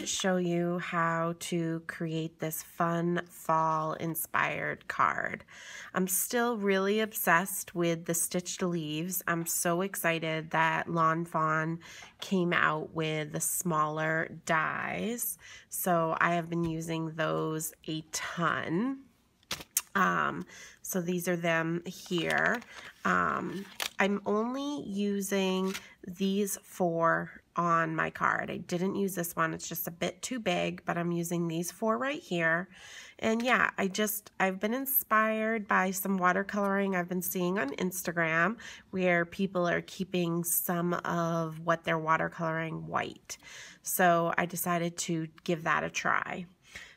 Show you how to create this fun fall inspired card. I'm still really obsessed with the stitched leaves. I'm so excited that Lawn Fawn came out with the smaller dies, so I have been using those a ton. So these are them here. I'm only using these 4 on my card. I didn't use this one. It's just a bit too big, but I'm using these 4 right here. And yeah, I've been inspired by some watercoloring I've been seeing on Instagram where people are keeping some of what they're watercoloring white. So I decided to give that a try.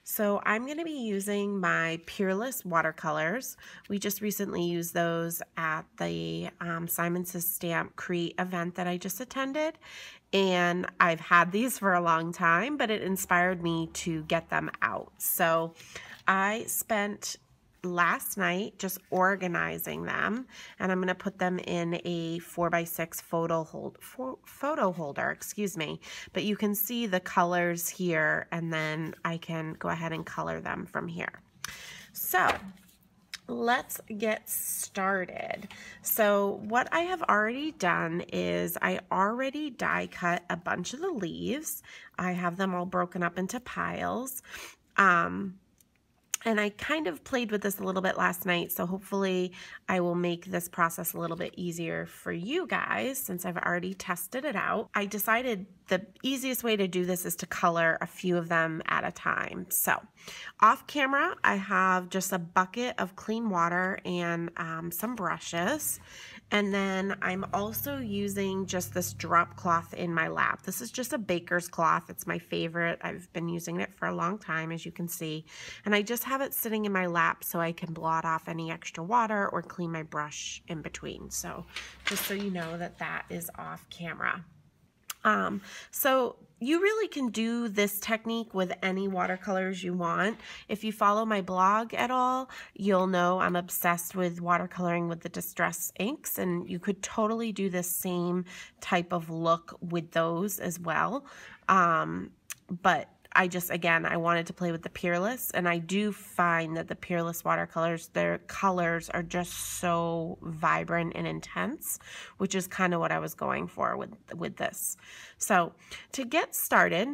So I'm going to be using my Peerless watercolors. We just recently used those at the Simon Says Stamp Create event that I just attended. And I've had these for a long time, but it inspired me to get them out. So I spent last night just organizing them, and I'm going to put them in a 4x6 photo holder, excuse me. But you can see the colors here, and then I can go ahead and color them from here. So let's get started. So what I have already done is I already die cut a bunch of the leaves. I have them all broken up into piles. And I kind of played with this a little bit last night, so hopefully I will make this process a little bit easier for you guys since I've already tested it out. I decided the easiest way to do this is to color a few of them at a time. So off camera, I have just a bucket of clean water and some brushes. And then I'm also using just this drop cloth in my lap. This is just a baker's cloth. It's my favorite. I've been using it for a long time, as you can see. And I just have it sitting in my lap so I can blot off any extra water or clean my brush in between. So just so you know that that is off camera. So you really can do this technique with any watercolors you want. If you follow my blog at all, you'll know I'm obsessed with watercoloring with the distress inks, and you could totally do the same type of look with those as well. But I wanted to play with the Peerless, and I do find that the Peerless watercolors, their colors are just so vibrant and intense, which is kind of what I was going for with this. So to get started,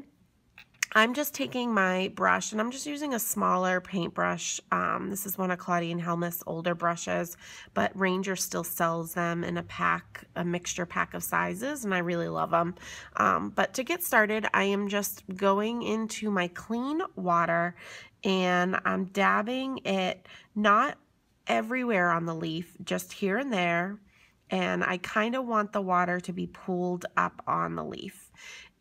I'm just taking my brush, and I'm just using a smaller paintbrush. This is one of Claudine Helmuth's older brushes, but Ranger still sells them in a mixture pack of sizes, and I really love them. But to get started, I am just going into my clean water, and I'm dabbing it not everywhere on the leaf, just here and there. And I kind of want the water to be pooled up on the leaf.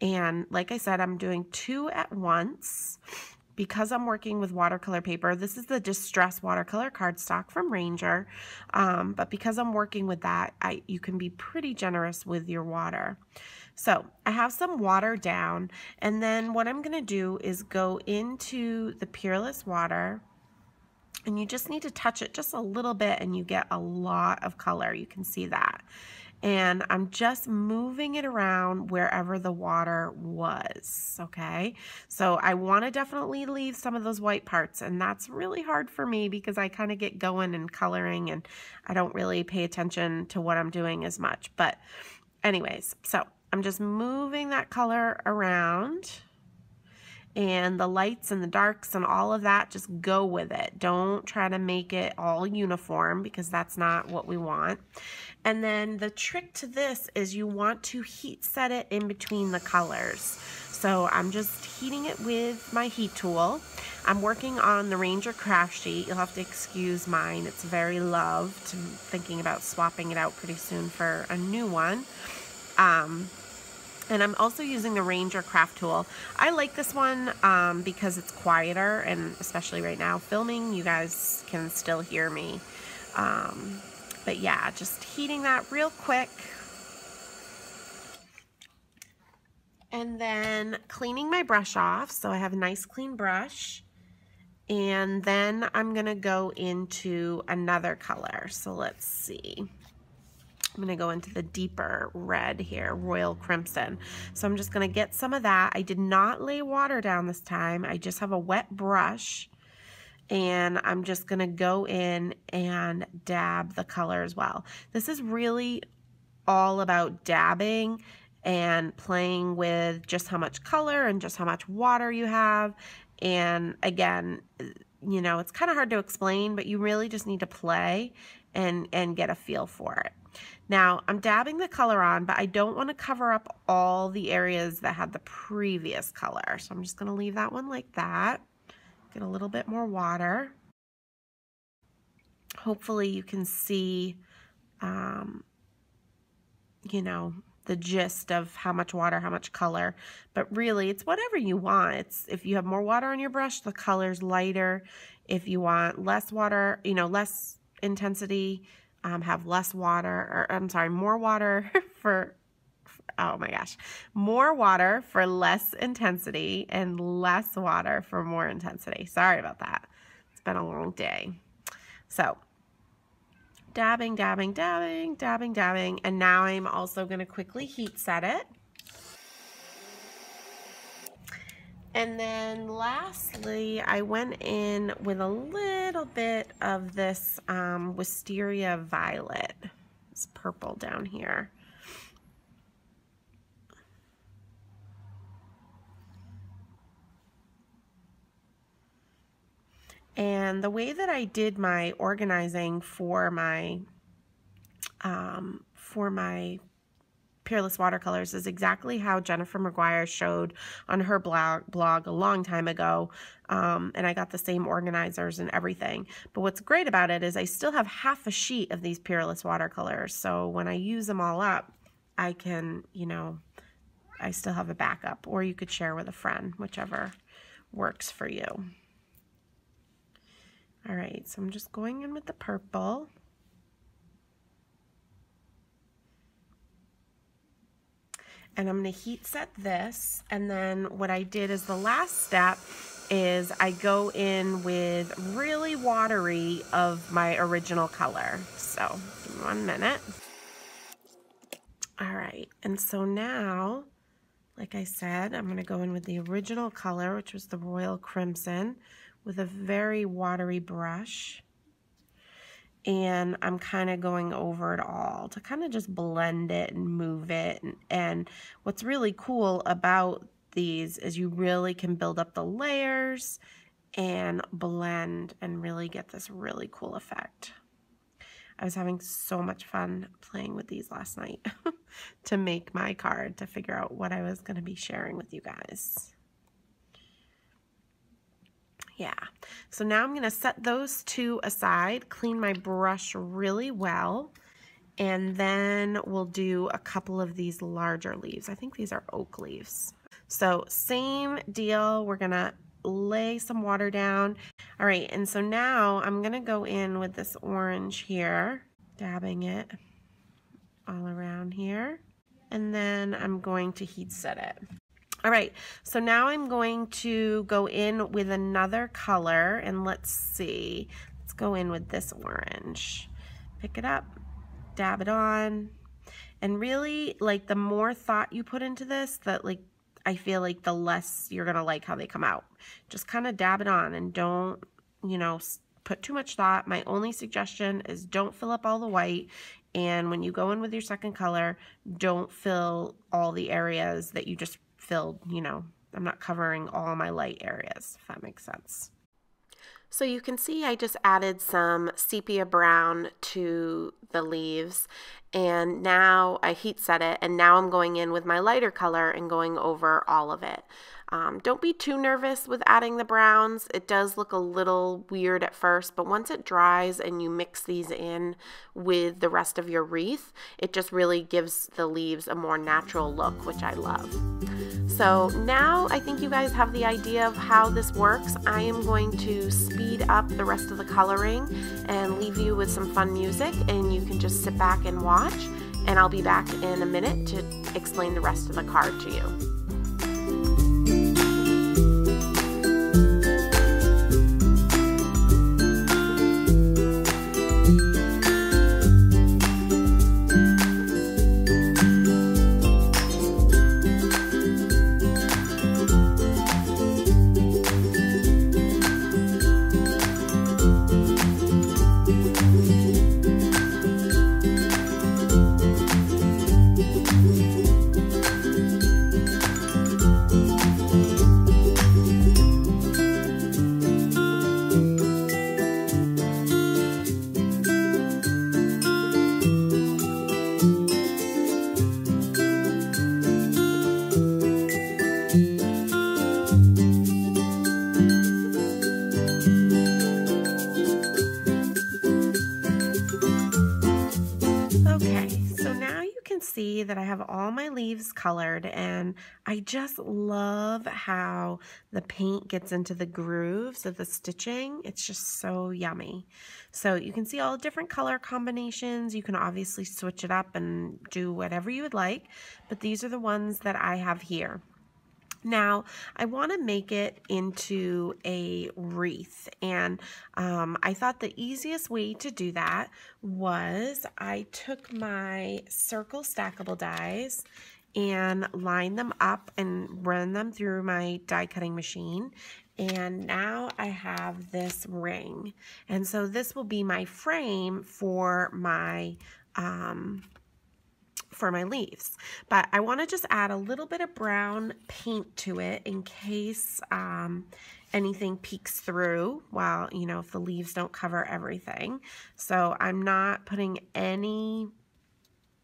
And like I said, I'm doing 2 at once because I'm working with watercolor paper. This is the Distress Watercolor cardstock from Ranger. But because I'm working with that, you can be pretty generous with your water. So I have some water down, and then what I'm going to do is go into the Peerless water. And you just need to touch it just a little bit and you get a lot of color. You can see that. And I'm just moving it around wherever the water was, okay? So I want to definitely leave some of those white parts, and that's really hard for me because I kind of get going and coloring and I don't really pay attention to what I'm doing as much. But anyways, so I'm just moving that color around. And the lights and the darks and all of that, just go with it. Don't try to make it all uniform because that's not what we want. And then the trick to this is you want to heat set it in between the colors. So I'm just heating it with my heat tool. I'm working on the Ranger craft sheet. You'll have to excuse mine. It's very loved. I'm thinking about swapping it out pretty soon for a new one. And I'm also using the Ranger craft tool. I like this one because it's quieter, and especially right now filming, you guys can still hear me. But yeah, just heating that real quick. And then cleaning my brush off, so I have a nice clean brush. And then I'm gonna go into another color. So let's see. I'm gonna go into the deeper red here, Royal Crimson. So I'm just gonna get some of that. I did not lay water down this time. I just have a wet brush. And I'm just gonna go in and dab the color as well. This is really all about dabbing and playing with just how much color and just how much water you have. And again, you know, it's kind of hard to explain, but you really just need to play and get a feel for it. Now, I'm dabbing the color on, but I don't want to cover up all the areas that had the previous color. So I'm just going to leave that one like that. Get a little bit more water. Hopefully you can see, you know, the gist of how much water, how much color, but really it's whatever you want. It's, if you have more water on your brush, the color's lighter. If you want less water, you know, less intensity, have less water, or I'm sorry, more water for, oh my gosh, more water for less intensity and less water for more intensity. Sorry about that. It's been a long day. So dabbing, dabbing, dabbing, dabbing, dabbing, and now I'm also going to quickly heat set it. And then lastly, I went in with a little bit of this Wisteria Violet. It's purple down here. And the way that I did my organizing for my Peerless watercolors is exactly how Jennifer McGuire showed on her blog a long time ago, and I got the same organizers and everything. But what's great about it is I still have half a sheet of these Peerless watercolors, so when I use them all up, I can, you know, I still have a backup, or you could share with a friend, whichever works for you. All right, so I'm just going in with the purple. And I'm going to heat set this, and then what I did is the last step is I go in with really watery of my original color. So, give me 1 minute. All right, and so now, like I said, I'm going to go in with the original color, which was the Royal Crimson, with a very watery brush. And I'm kind of going over it all to kind of just blend it and move it. And what's really cool about these is you really can build up the layers and blend and really get this really cool effect. I was having so much fun playing with these last night to make my card, to figure out what I was going to be sharing with you guys. Yeah, so now I'm going to set those two aside, clean my brush really well, and then we'll do a couple of these larger leaves. I think these are oak leaves. So same deal, we're going to lay some water down. All right, and so now I'm going to go in with this orange here, dabbing it all around here, and then I'm going to heat set it. All right, so now I'm going to go in with another color, and let's see. Let's go in with this orange. Pick it up, dab it on, and really, like, the more thought you put into this, that, like, I feel like the less you're gonna like how they come out. Just kind of dab it on and don't, you know, put too much thought. My only suggestion is don't fill up all the white, and when you go in with your second color, don't fill all the areas that you just filled, you know. I'm not covering all my light areas, if that makes sense. So you can see I just added some sepia brown to the leaves, and now I heat set it, and now I'm going in with my lighter color and going over all of it. Don't be too nervous with adding the browns. It does look a little weird at first, but once it dries and you mix these in with the rest of your wreath, it just really gives the leaves a more natural look, which I love. So now I think you guys have the idea of how this works. I am going to speed up the rest of the coloring and leave you with some fun music, and you can just sit back and watch, and I'll be back in a minute to explain the rest of the card to you. leaves colored, and I just love how the paint gets into the grooves of the stitching. It's just so yummy. So you can see all different color combinations. You can obviously switch it up and do whatever you would like, but these are the ones that I have here. Now, I want to make it into a wreath, and I thought the easiest way to do that was I took my circle stackable dies and lined them up and run them through my die cutting machine. And now I have this ring, and so this will be my frame for my leaves. But I want to just add a little bit of brown paint to it in case anything peeks through while, you know, if the leaves don't cover everything. So I'm not putting any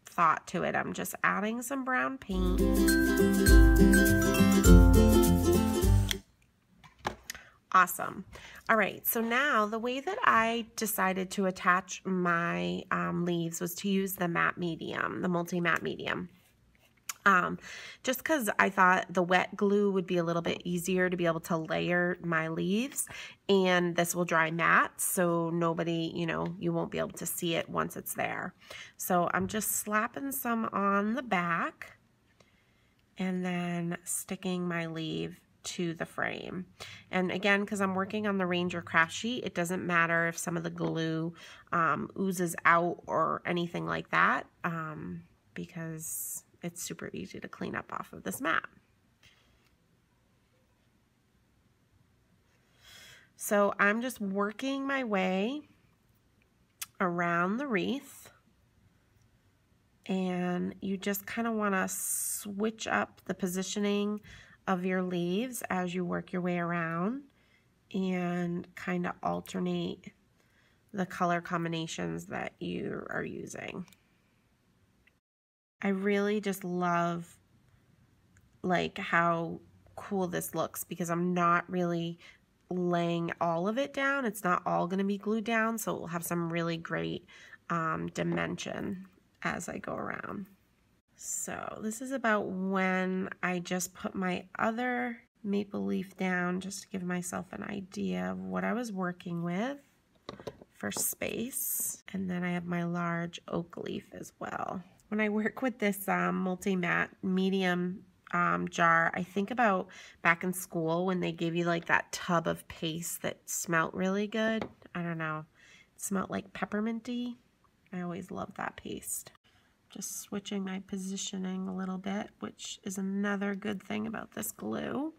thought to it. I'm just adding some brown paint. Awesome. All right, so now the way that I decided to attach my leaves was to use the matte medium, the multi-matte medium. Just because I thought the wet glue would be a little bit easier to be able to layer my leaves, and this will dry matte, so nobody, you know, you won't be able to see it once it's there. So I'm just slapping some on the back and then sticking my leaf to the frame. And again, because I'm working on the Ranger craft sheet, it doesn't matter if some of the glue oozes out or anything like that, because it's super easy to clean up off of this mat. So I'm just working my way around the wreath, and you just kind of want to switch up the positioning of your leaves as you work your way around and kind of alternate the color combinations that you are using. I really just love like how cool this looks because I'm not really laying all of it down. It's not all going to be glued down, so it will have some really great dimension as I go around. So this is about when I just put my other maple leaf down just to give myself an idea of what I was working with for space. And then I have my large oak leaf as well. When I work with this multi-matte medium jar, I think about back in school when they gave you like that tub of paste that smelled really good. I don't know, it smelled like pepperminty. I always loved that paste. Just switching my positioning a little bit, which is another good thing about this glue.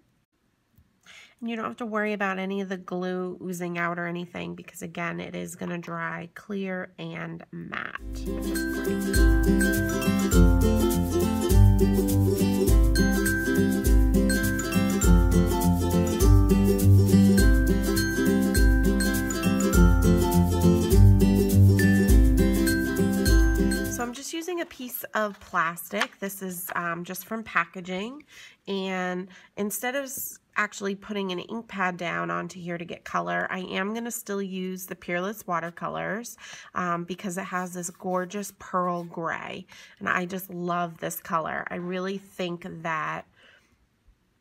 And you don't have to worry about any of the glue oozing out or anything because again, it is going to dry clear and matte, which is great. Using a piece of plastic. This is just from packaging, and instead of actually putting an ink pad down onto here to get color, I am going to still use the Peerless watercolors because it has this gorgeous pearl gray, and I just love this color. I really think that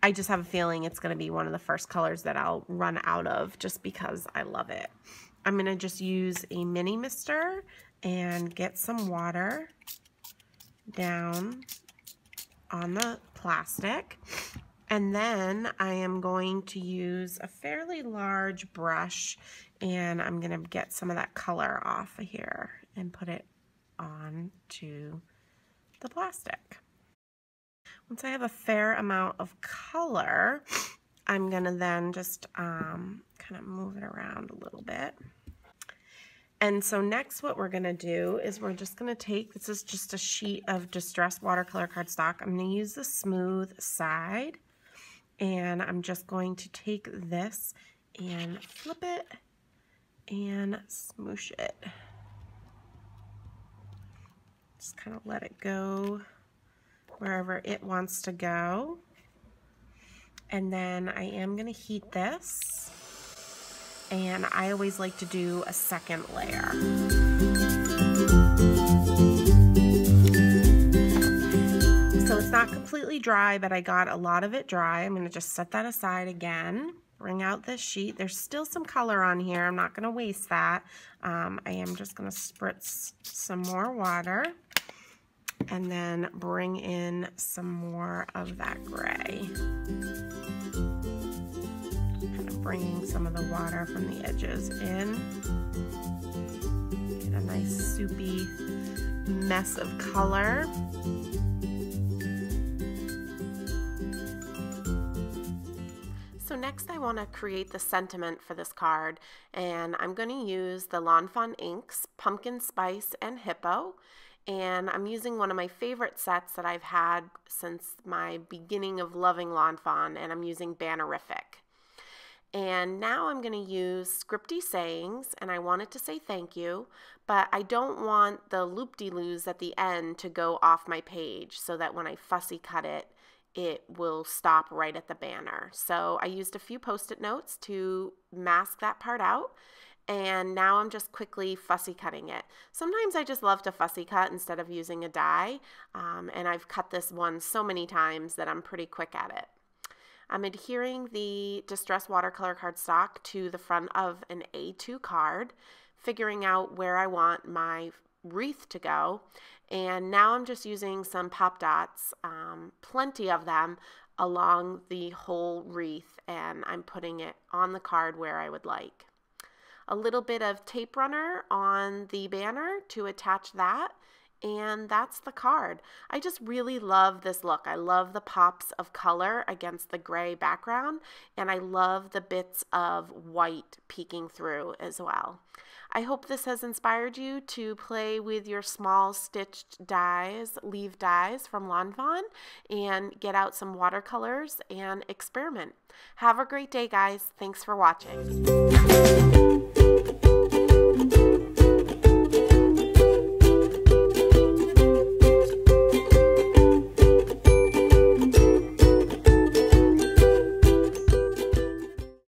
I just have a feeling it's going to be one of the first colors that I'll run out of just because I love it. I'm going to just use a mini mister and get some water down on the plastic. And then I am going to use a fairly large brush and I'm going to get some of that color off of here and put it onto the plastic. Once I have a fair amount of color, I'm going to then just kind of move it around a little bit. And so next what we're going to do is we're just going to take, this is just a sheet of distressed watercolor cardstock. I'm going to use the smooth side, and I'm just going to take this and flip it and smoosh it. Just kind of let it go wherever it wants to go. And then I am going to heat this. And I always like to do a second layer. So it's not completely dry, but I got a lot of it dry. I'm going to just set that aside again. Bring out this sheet. There's still some color on here. I'm not going to waste that. I am just going to spritz some more water and then bring in some more of that gray. Kind of bringing some of the water from the edges in. Get a nice soupy mess of color. So next I want to create the sentiment for this card, and I'm going to use the Lawn Fawn inks, Pumpkin Spice and Hippo, and I'm using one of my favorite sets that I've had since my beginning of loving Lawn Fawn, and I'm using Bannerific. And now I'm going to use scripty sayings, and I want it to say thank you, but I don't want the loop-de-loos at the end to go off my page so that when I fussy cut it, it will stop right at the banner. So I used a few Post-it notes to mask that part out, and now I'm just quickly fussy cutting it. Sometimes I just love to fussy cut instead of using a die, and I've cut this one so many times that I'm pretty quick at it. I'm adhering the Distress Watercolor cardstock to the front of an A2 card, figuring out where I want my wreath to go, and now I'm just using some pop dots, plenty of them, along the whole wreath, and I'm putting it on the card where I would like. A little bit of tape runner on the banner to attach that, and that's the card. I just really love this look. I love the pops of color against the gray background, and I love the bits of white peeking through as well. I hope this has inspired you to play with your small stitched dies, leaf dies from Lawn Fawn, and get out some watercolors and experiment. Have a great day, guys. Thanks for watching.